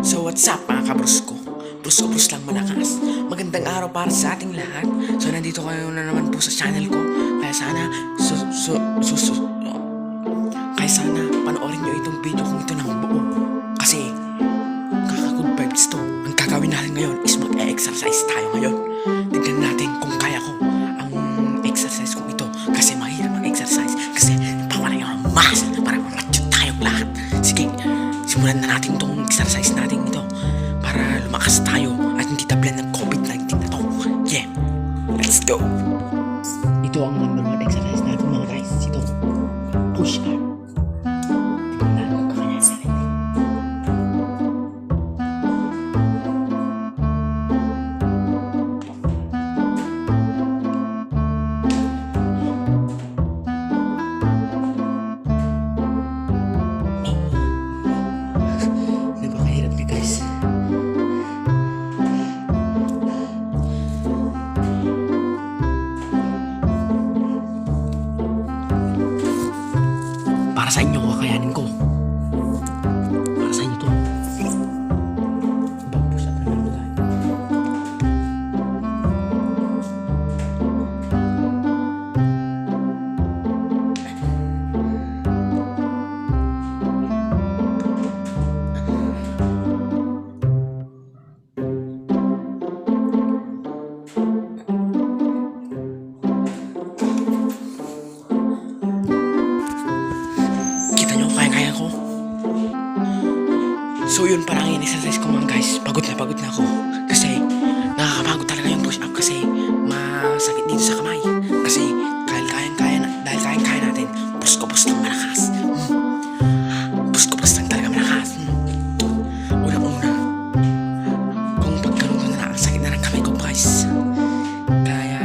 So what's up mga kabrusko? Brusko-brus lang malakas. Magandang araw para sa ating lahat. So nandito kayo na naman po sa channel ko. Kaya sana kaya sana panoorin nyo itong video kong ito ng buo. Kasi kaka-good vibes to. Ang gagawin natin ngayon is mag-exercise tayo ngayon. Tignan natin kung kaya ko ang exercise kong ito. Kasi mahirap mag-exercise. Kasi pawala yung muscle para mamatyo tayo lahat. Sige, simulan na natin itong exercise natin ito para lumakas tayo at hindi tablan ng COVID-19 na to. Yeah, let's go! Ito ang number 1 exercise natin mga guys. Ito, push up. Tignan natin ang kaya sa natin. Napakahirap niya guys. Para sa inyo, kakayanin ko. Para sa inyo to. Ibang push up na naman tayo. Kita nyo, kaya-kaya ko. So yun, parang yung exercise ko mga guys. Pagod na ako. Kasi nakakapagod talaga yung push up. Kasi masakit dito sa kamay. Kasi dahil kayang-kaya natin, push lang malakas. Push lang talaga malakas. Una-una, kung pagkaroon na ang sakit na ng kamay ko guys. Kaya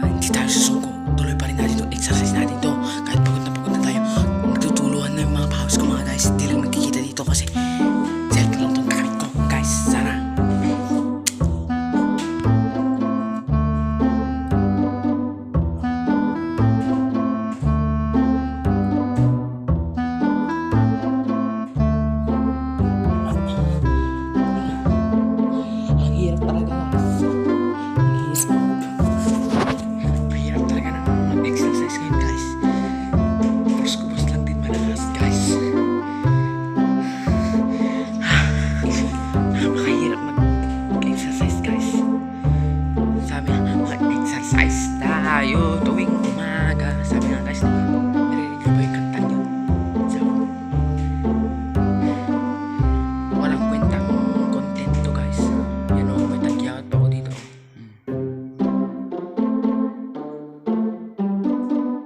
hindi tayo susuko. Tuloy pa rin natin itong exercise natin to. Kahit pagod na tayo, nagtutuluhan na yung mga pawis ko mga guys. Hindi lang nakikita dito kasi selfie lang itong gamit ko guys. Sana ang hirap talaga guys. Mahirap talaga na mag-exercise ngayon guys. Push lang din malakas guys. Napakahirap mag-exercise guys. Sabi nga, mag-exercise tayo tuwing umaga. Sabi nga guys, narinig nyo ba yung kantang yun? So, walang kwentang content to guys. Yan o, may tagyawat pa ako dito.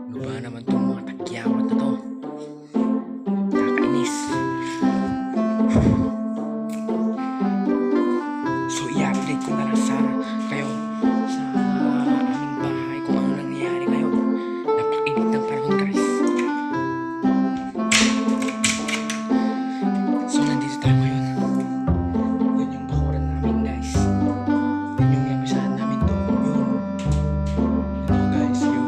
Ano ba naman itong mga tagyawat na to? Nakakainis. So i-update ko na lang sa kayo sa aming bahay kung ano nangyayari ngayon. Napakainit ng panahon guys. So nandito tayo ngayon. Yun yung bakuran namin guys. Yun yung lapisahan namin doon. Yun. Ito guys, yun.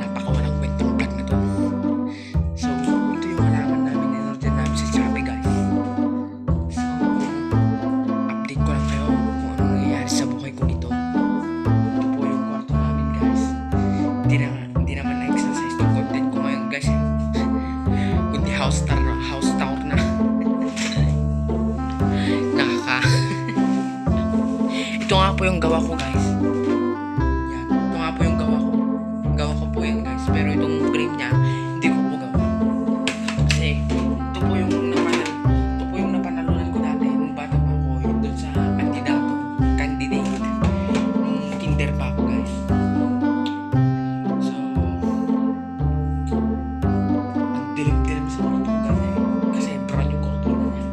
Napakawalang kwentang vlog na to. So ito yung halaman namin, in-order namin sa Shopee guys. So update ko lang kayo kung ano nangyayari sa buhay ko nito. Ito po yung kwarto namin guys. Hindi naman na-exercise itong content ko ngayon guys. Kundi house tour na. Nakaka Ito nga po yung gawa ko guys. Yan. Ito nga po yung gawa ko. Gawa ko po yan guys. Pero itong frame niya, hindi ko po gawa. Kasi ito po yung napanalunan ko dati nung bata pa ako. Yung doon sa candidate. Nung kinder pa ako guys. So, ang dilim-dilim sa kwarto ko guys eh. Kasi brown yung cortina niya.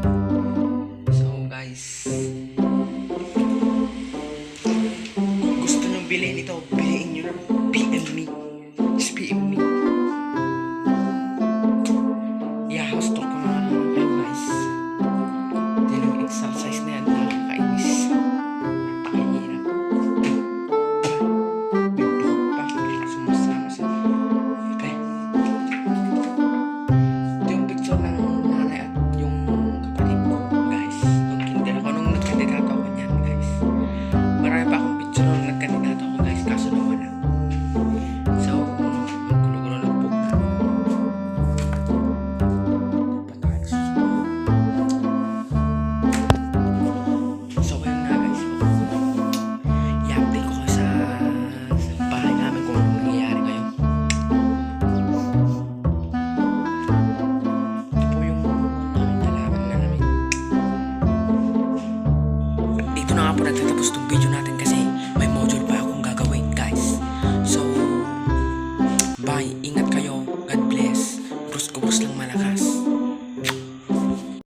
So guys, kung gusto nyong bilhin ito, bilhin nyo na. PM me. Just PM me. nagtatapos tong video natin kasi